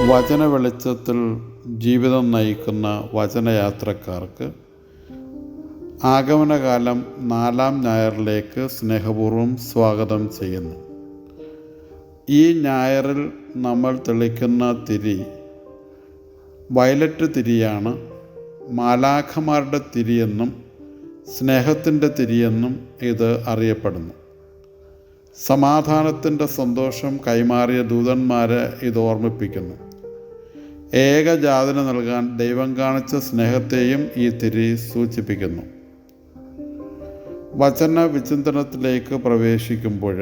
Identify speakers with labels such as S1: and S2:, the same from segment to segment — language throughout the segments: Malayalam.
S1: വചന വെളിച്ചത്തിൽ ജീവിതം നയിക്കുന്ന വചനയാത്രക്കാർക്ക് ആഗമനകാലം 4-ാം ഞായറിലേക്ക് സ്നേഹപൂർവ്വം സ്വാഗതം ചെയ്യുന്നു. ഈ ഞായറിൽ നമ്മൾ തെളിക്കുന്ന തിരി വയലറ്റ് തിരിയാണ്. മാലാഖമാരുടെ തിരിയെന്നും സ്നേഹത്തിൻ്റെ തിരിയെന്നും ഇത് അറിയപ്പെടുന്നു. സമാധാനത്തിൻ്റെ സന്തോഷം കൈമാറിയ ദൂതന്മാരെ ഇത് ഓർമ്മിപ്പിക്കുന്നു. ഏകജാതന് നൽകാൻ ദൈവം കാണിച്ച സ്നേഹത്തെയും ഈ തിരി സൂചിപ്പിക്കുന്നു. വചന വിചിന്തനത്തിലേക്ക് പ്രവേശിക്കുമ്പോൾ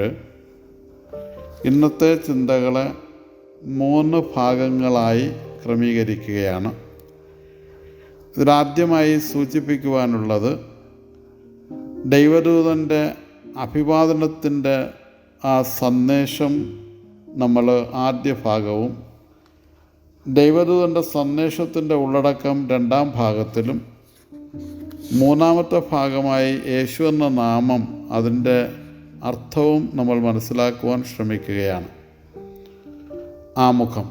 S1: ഇന്നത്തെ ചിന്തകളെ 3 ഭാഗങ്ങളായി ക്രമീകരിക്കുകയാണ്. ഇതിലാദ്യമായി സൂചിപ്പിക്കുവാനുള്ളത് ദൈവദൂതൻ്റെ അഭിവാദനത്തിൻ്റെ ആ സന്ദേശം നമ്മൾ ആദ്യ ഭാഗവും, ദൈവദൂതൻ്റെ സന്ദേശത്തിൻ്റെ ഉള്ളടക്കം 2-ാം ഭാഗത്തിലും, 3-ാമത്തെ ഭാഗമായി യേശു എന്ന നാമം അതിൻ്റെ അർത്ഥവും നമ്മൾ മനസ്സിലാക്കുവാൻ ശ്രമിക്കുകയാണ്. ആമുഖം.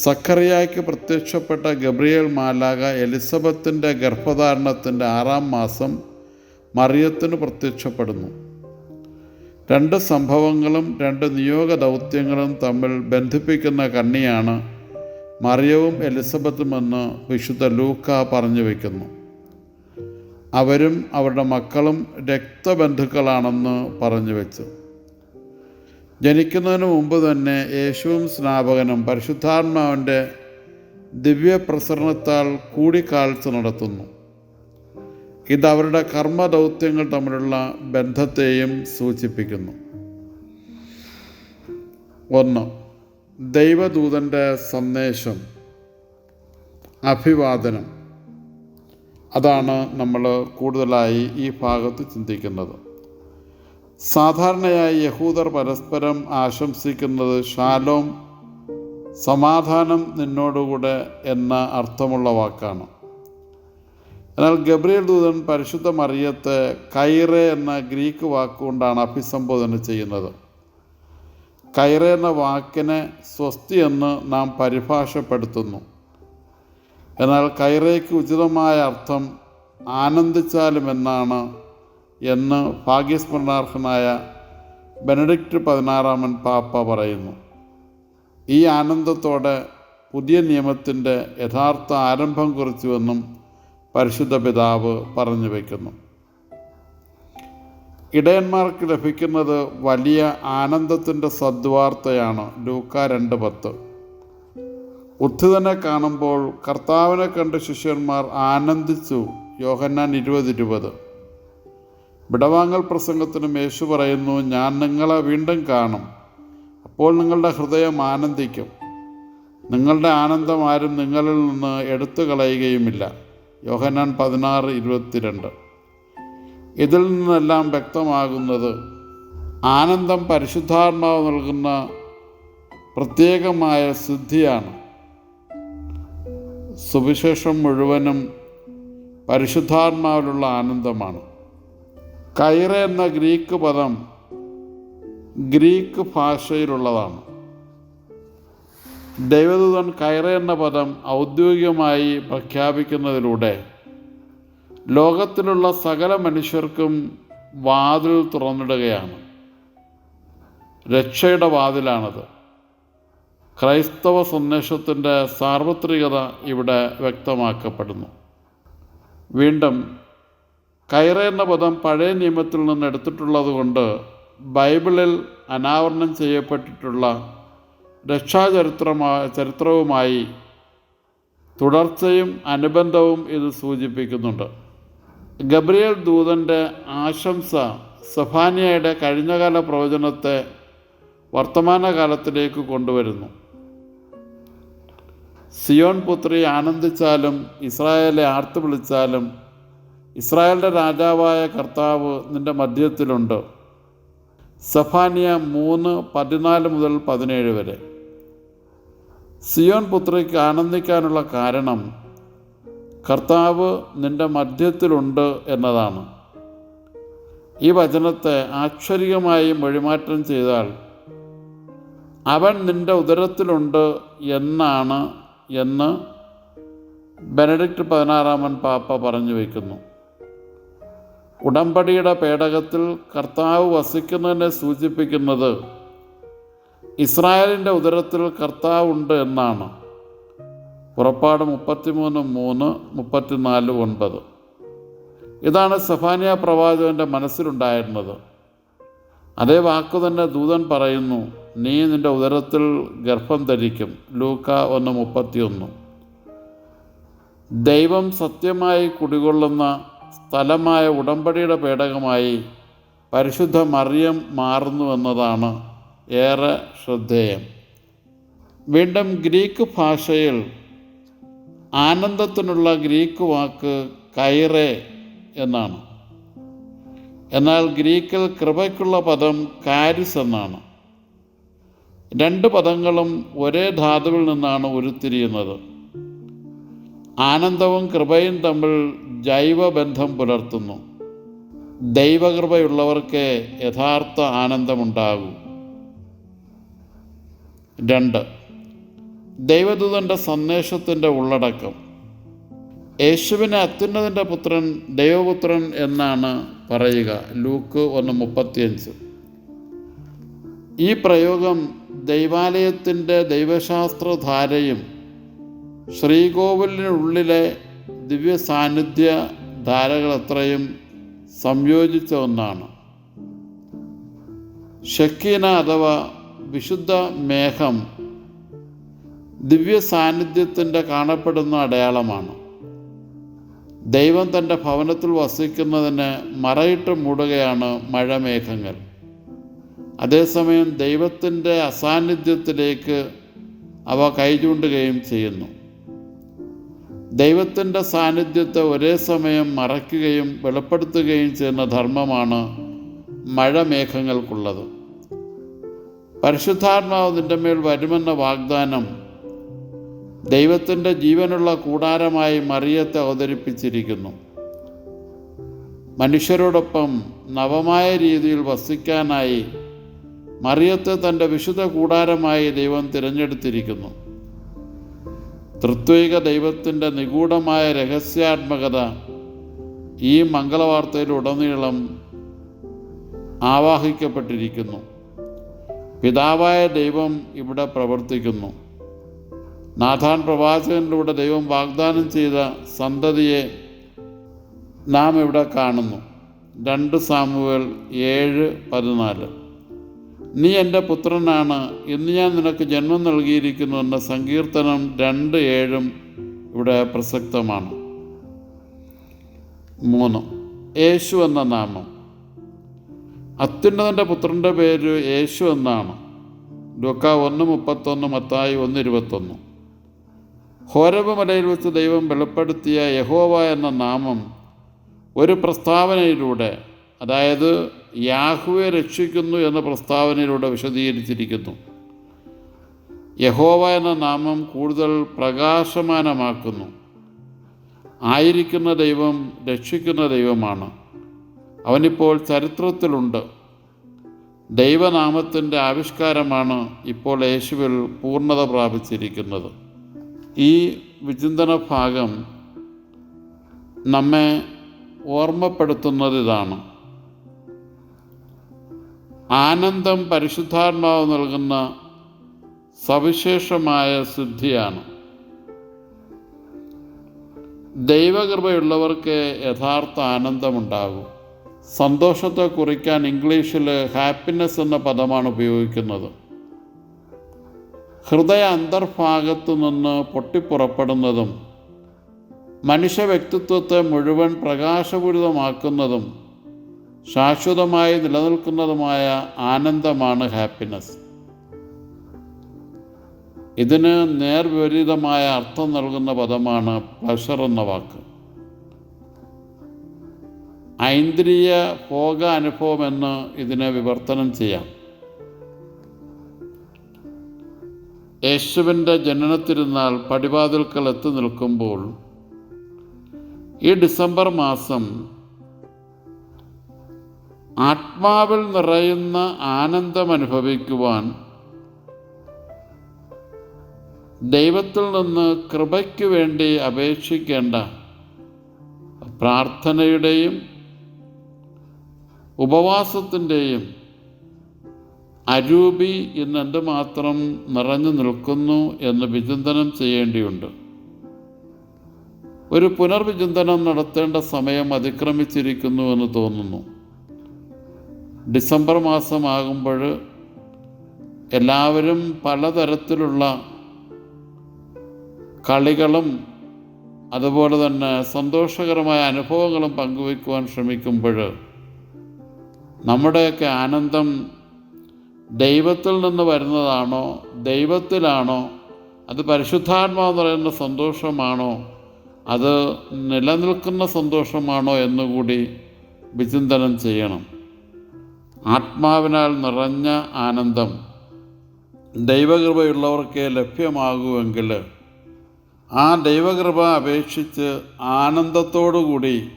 S1: സക്കറിയായ്ക്ക് പ്രത്യക്ഷപ്പെട്ട ഗബ്രിയേൽ മാലാഖ എലിസബത്തിൻ്റെ ഗർഭധാരണത്തിൻ്റെ 6-ാം മാസം മറിയത്തിന് പ്രത്യക്ഷപ്പെടുന്നു. 2 സംഭവങ്ങളും 2 നിയോഗ ദൗത്യങ്ങളും തമ്മിൽ ബന്ധിപ്പിക്കുന്ന കണ്ണിയാണ് മറിയവും എലിസബത്തുമെന്ന് വിശുദ്ധ ലൂക്ക പറഞ്ഞു വയ്ക്കുന്നു. അവരും അവരുടെ മക്കളും രക്തബന്ധുക്കളാണെന്ന് പറഞ്ഞു വെച്ചു. ജനിക്കുന്നതിന് മുമ്പ് തന്നെ യേശുവും സ്നാപകനും പരിശുദ്ധാത്മാവിൻ്റെ ദിവ്യപ്രസരണത്താൽ കൂടിക്കാഴ്ച നടത്തുന്നു. ഇത് അവരുടെ കർമ്മദൗത്യങ്ങൾ തമ്മിലുള്ള ബന്ധത്തെയും സൂചിപ്പിക്കുന്നു. 1. ദൈവദൂതൻ്റെ സന്ദേശം, അഭിവാദനം. അതാണ് നമ്മൾ കൂടുതലായി ഈ ഭാഗത്ത് ചിന്തിക്കുന്നത്. സാധാരണയായി യഹൂദർ പരസ്പരം ആശംസിക്കുന്നത് ഷാലോം, സമാധാനം നിന്നോടുകൂടെ എന്ന അർത്ഥമുള്ള വാക്കാണ്. എന്നാൽ ഗബ്രിയേൽ ദൂതൻ പരിശുദ്ധ മറിയത്തെ കൈറെ എന്ന ഗ്രീക്ക് വാക്കുകൊണ്ടാണ് അഭിസംബോധന ചെയ്യുന്നത്. കൈറെ എന്ന വാക്കിനെ സ്വസ്തി എന്ന് നാം പരിഭാഷപ്പെടുത്തുന്നു. എന്നാൽ കൈറയ്ക്ക് ഉചിതമായ അർത്ഥം ആനന്ദിച്ചാലും എന്നാണ് എന്ന് ഭാഗ്യസ്മരണാർഹനായ ബെനഡിക്റ്റ് 16 പാപ്പ പറയുന്നു. ഈ ആനന്ദത്തോടെ പുതിയ നിയമത്തിൻ്റെ യഥാർത്ഥ ആരംഭം കുറിച്ചുവെന്നും പരിശുദ്ധ പിതാവ് പറഞ്ഞു വയ്ക്കുന്നു. ഇടയന്മാർക്ക് ലഭിക്കുന്നത് വലിയ ആനന്ദത്തിൻ്റെ സദ്വാർത്തയാണ്. ലൂക്ക 2:10. ഉത്ഥിതനെ കാണുമ്പോൾ കർത്താവിനെ കണ്ട് ശിഷ്യന്മാർ ആനന്ദിച്ചു. യോഹന്നാൻ 20:20. വിടവാങ്ങൽ പ്രസംഗത്തിനും യേശു പറയുന്നു, ഞാൻ നിങ്ങളെ വീണ്ടും കാണും, അപ്പോൾ നിങ്ങളുടെ ഹൃദയം ആനന്ദിക്കും. നിങ്ങളുടെ ആനന്ദം ആരും നിങ്ങളിൽ നിന്ന് എടുത്തു കളയുകയുമില്ല. യോഹന്നാൻ 16:22. ഇതിൽ നിന്നെല്ലാം വ്യക്തമാകുന്നത് ആനന്ദം പരിശുദ്ധാത്മാവ് നൽകുന്ന പ്രത്യേകമായ സിദ്ധിയാണ്. സുവിശേഷം മുഴുവനും പരിശുദ്ധാത്മാവിലുള്ള ആനന്ദമാണ്. കൈറെ എന്ന ഗ്രീക്ക് പദം ഗ്രീക്ക് ഭാഷയിലുള്ളതാണ്. ദൈവദൂതൻ കൈറെ എന്ന പദം ഔദ്യോഗികമായി പ്രഖ്യാപിക്കുന്നതിലൂടെ ലോകത്തിലുള്ള സകല മനുഷ്യർക്കും വാതിൽ തുറന്നിടുകയാണ്. രക്ഷയുടെ വാതിലാണത്. ക്രൈസ്തവ സന്ദേശത്തിൻ്റെ സാർവത്രികത ഇവിടെ വ്യക്തമാക്കപ്പെടുന്നു. വീണ്ടും കൈറെ എന്ന പദം പഴയ നിയമത്തിൽ നിന്ന് എടുത്തിട്ടുള്ളത് കൊണ്ട് ബൈബിളിൽ അനാവരണം ചെയ്യപ്പെട്ടിട്ടുള്ള ചരിത്രവുമായി തുടർച്ചയും അനുബന്ധവും ഇത് സൂചിപ്പിക്കുന്നുണ്ട്. ഗബ്രിയേൽ ദൂതൻ്റെ ആശംസ സെഫാനിയയുടെ കഴിഞ്ഞകാല പ്രവചനത്തെ വർത്തമാനകാലത്തിലേക്ക് കൊണ്ടുവരുന്നു. സിയോൻ പുത്രി ആനന്ദിച്ചാലും ഇസ്രായേലെ ആർത്തു വിളിച്ചാലും ഇസ്രായേലിൻ്റെ രാജാവായ കർത്താവ് നിൻ്റെ മധ്യത്തിലുണ്ട്. സെഫാനിയ 3:14-17 വരെ. സിയോൻ പുത്രിക്ക് ആനന്ദിക്കാനുള്ള കാരണം കർത്താവ് നിൻ്റെ മധ്യത്തിലുണ്ട് എന്നതാണ്. ഈ വചനത്തെ ആക്ഷരികമായി മൊഴിമാറ്റം ചെയ്താൽ അവൻ നിൻ്റെ ഉദരത്തിലുണ്ട് എന്ന് ബെനഡിക്റ്റ് 16 പാപ്പ പറഞ്ഞു വയ്ക്കുന്നു. ഉടമ്പടിയുടെ പേടകത്തിൽ കർത്താവ് വസിക്കുന്നതിനെ സൂചിപ്പിക്കുന്നത് ഇസ്രായേലിൻ്റെ ഉദരത്തിൽ കർത്താവ് ഉണ്ട് എന്നാണ്. പുറപ്പാട് 33:3, 34:9. ഇതാണ് സെഫാനിയ പ്രവാചകൻ്റെ മനസ്സിലുണ്ടായിരുന്നത്. അതേ വാക്കു തന്നെ ദൂതൻ പറയുന്നു, നീ നിൻ്റെ ഉദരത്തിൽ ഗർഭം ധരിക്കും. ലൂക്ക 1:31. ദൈവം സത്യമായി കുടികൊള്ളുന്ന സ്ഥലമായ ഉടമ്പടിയുടെ പേടകമായി പരിശുദ്ധ മറിയം മാറുന്നുവെന്നതാണ് ഏറെ ശ്രദ്ധേയം. വീണ്ടും ഗ്രീക്ക് ഭാഷയിൽ ആനന്ദത്തിനുള്ള ഗ്രീക്ക് വാക്ക് കൈറെ എന്നാണ്. എന്നാൽ ഗ്രീക്കിൽ കൃപയ്ക്കുള്ള പദം കാരിസ് എന്നാണ്. രണ്ട് പദങ്ങളും ഒരേ ധാതുവിൽ നിന്നാണ് ഉരുത്തിരിയുന്നത്. ആനന്ദവും കൃപയും തമ്മിൽ ജൈവബന്ധം പുലർത്തുന്നു. ദൈവകൃപയുള്ളവർക്ക് യഥാർത്ഥ ആനന്ദമുണ്ടാകൂ. 2. ദൈവദൂതൻ്റെ സന്ദേശത്തിൻ്റെ ഉള്ളടക്കം. യേശുവിനെ അത്യുന്നതൻ്റെ പുത്രൻ, ദൈവപുത്രൻ എന്നാണ് പറയുക. ലൂക്ക് 1:35. ഈ പ്രയോഗം ദൈവാലയത്തിൻ്റെ ദൈവശാസ്ത്രധാരയും ശ്രീകോവിലിനുള്ളിലെ ദിവ്യ സാന്നിധ്യ ധാരകളത്രയും സംയോജിച്ച ഒന്നാണ്. ഷക്കീന അഥവാ വിശുദ്ധ മേഘം ദിവ്യ സാന്നിധ്യത്തിൻ്റെ കാണപ്പെടുന്ന അടയാളമാണ്. ദൈവം തൻ്റെ ഭവനത്തിൽ വസിക്കുന്നതിന് മറയിട്ട് മൂടുകയാണ് മഴമേഘങ്ങൾ. അതേസമയം ദൈവത്തിൻ്റെ അസാന്നിധ്യത്തിലേക്ക് അവ കൈചൂണ്ടുകയും ചെയ്യുന്നു. ദൈവത്തിൻ്റെ സാന്നിധ്യത്തെ ഒരേ സമയം മറയ്ക്കുകയും വെളിപ്പെടുത്തുകയും ചെയ്യുന്ന ധർമ്മമാണ് മഴമേഘങ്ങൾക്കുള്ളത്. പരിശുദ്ധാത്മാവ് നിൻ്റെ മേൽ വരുമെന്ന വാഗ്ദാനം ദൈവത്തിൻ്റെ ജീവനുള്ള കൂടാരമായി മറിയത്തെ അവതരിപ്പിച്ചിരിക്കുന്നു. മനുഷ്യരോടൊപ്പം നവമായ രീതിയിൽ വസിക്കാനായി മറിയത്തെ തൻ്റെ വിശുദ്ധ കൂടാരമായി ദൈവം തിരഞ്ഞെടുത്തിരിക്കുന്നു. ത്രിത്വൈക ദൈവത്തിൻ്റെ നിഗൂഢമായ രഹസ്യാത്മകത ഈ മംഗളവാർത്തയിലുടനീളം ആവാഹിക്കപ്പെട്ടിരിക്കുന്നു. പിതാവായ ദൈവം ഇവിടെ പ്രവർത്തിക്കുന്നു. നാഥാൻ പ്രവാചകനിലൂടെ ദൈവം വാഗ്ദാനം ചെയ്ത സന്തതിയെ നാം ഇവിടെ കാണുന്നു. 2 സാമുവേൽ 7:14. നീ എൻ്റെ പുത്രനാണ്, ഇന്ന് ഞാൻ നിനക്ക് ജന്മം നൽകിയിരിക്കുന്നു എന്ന സങ്കീർത്തനം 2:7 ഇവിടെ പ്രസക്തമാണ്. 3. യേശു എന്ന നാമം. അത്യുന്നതൻ്റെ പുത്രൻ്റെ പേര് യേശു എന്നാണ്. ലൂക്ക 1:31, മത്തായി 1:21. ഹോരബ് മലയിൽ വെച്ച് ദൈവം വെളിപ്പെടുത്തിയ യഹോവ എന്ന നാമം ഒരു പ്രസ്താവനയിലൂടെ, അതായത് യാഹ്വേ രക്ഷിക്കുന്നു എന്ന പ്രസ്താവനയിലൂടെ വിശദീകരിച്ചിരിക്കുന്നു. യഹോവ എന്ന നാമം കൂടുതൽ പ്രകാശമാനമാക്കുന്നു. ആയിരിക്കുന്ന ദൈവം രക്ഷിക്കുന്ന ദൈവമാണ്. അവനിപ്പോൾ ചരിത്രത്തിലുണ്ട്. ദൈവനാമത്തിൻ്റെ ആവിഷ്കാരമാണ് ഇപ്പോൾ യേശുവിൽ പൂർണ്ണത പ്രാപിച്ചിരിക്കുന്നത്. ഈ വിചിന്തന ഭാഗം നമ്മെ ഓർമ്മപ്പെടുത്തുന്നത് ഇതാണ്: ആനന്ദം പരിശുദ്ധാത്മാവ് നൽകുന്ന സവിശേഷമായ സിദ്ധിയാണ്. ദൈവകൃപയുള്ളവർക്ക് യഥാർത്ഥ ആനന്ദമുണ്ടാകും. സന്തോഷത്തെ കുറിക്കാൻ ഇംഗ്ലീഷിൽ ഹാപ്പിനെസ് എന്ന പദമാണ് ഉപയോഗിക്കുന്നത്. ഹൃദയ അന്തർഭാഗത്തു നിന്ന് പൊട്ടിപ്പുറപ്പെടുന്നതും മനുഷ്യ വ്യക്തിത്വത്തെ മുഴുവൻ പ്രകാശപൂരിതമാക്കുന്നതും ശാശ്വതമായി നിലനിൽക്കുന്നതുമായ ആനന്ദമാണ് ഹാപ്പിനെസ്. ഇതിന് നേർവിപരീതമായ അർത്ഥം നൽകുന്ന പദമാണ് പ്ലഷർ എന്ന വാക്ക്. ഐന്ദ്രിയ ഭോഗ അനുഭവമെന്ന് ഇതിനെ വിവർത്തനം ചെയ്യാം. യേശുവിൻ്റെ ജനനത്തിരുന്നാൾ പടിവാതിൽക്കൽ എത്തി നിൽക്കുമ്പോൾ ഈ ഡിസംബർ മാസം ആത്മാവിൽ നിറയുന്ന ആനന്ദം അനുഭവിക്കുവാൻ ദൈവത്തിൽ നിന്ന് കൃപയ്ക്ക് വേണ്ടി അപേക്ഷിക്കേണ്ട പ്രാർത്ഥനയുടെയും ഉപവാസത്തിൻ്റെയും അരൂപി ഇന്ന് എന്തുമാത്രം നിറഞ്ഞു നിൽക്കുന്നു എന്ന് വിചിന്തനം ചെയ്യേണ്ടിയുണ്ട്. ഒരു പുനർവിചിന്തനം നടത്തേണ്ട സമയം അതിക്രമിച്ചിരിക്കുന്നു എന്ന് തോന്നുന്നു. ഡിസംബർ മാസമാകുമ്പോൾ എല്ലാവരും പലതരത്തിലുള്ള കളികളും അതുപോലെ തന്നെ സന്തോഷകരമായ അനുഭവങ്ങളും പങ്കുവയ്ക്കുവാൻ ശ്രമിക്കുമ്പോൾ നമ്മുടെയൊക്കെ ആനന്ദം ദൈവത്തിൽ നിന്ന് വരുന്നതാണോ, ദൈവത്തിലാണോ, അത് പരിശുദ്ധാത്മാവ് പറയുന്ന സന്തോഷമാണോ, അത് നിലനിൽക്കുന്ന സന്തോഷമാണോ എന്നുകൂടി വിചിന്തനം ചെയ്യണം. ആത്മാവിനാൽ നിറഞ്ഞ ആനന്ദം ദൈവകൃപയുള്ളവർക്കേ ലഭ്യമാകുമെങ്കിൽ ആ ദൈവകൃപ അപേക്ഷിച്ച് ആനന്ദത്തോടുകൂടി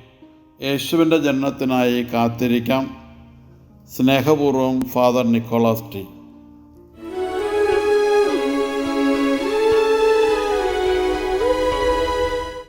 S1: യേശുവിൻ്റെ ജനനത്തിനായി കാത്തിരിക്കാം. സ്നേഹപൂർവ്വം ഫാദർ നിക്കോളാസ് ടി.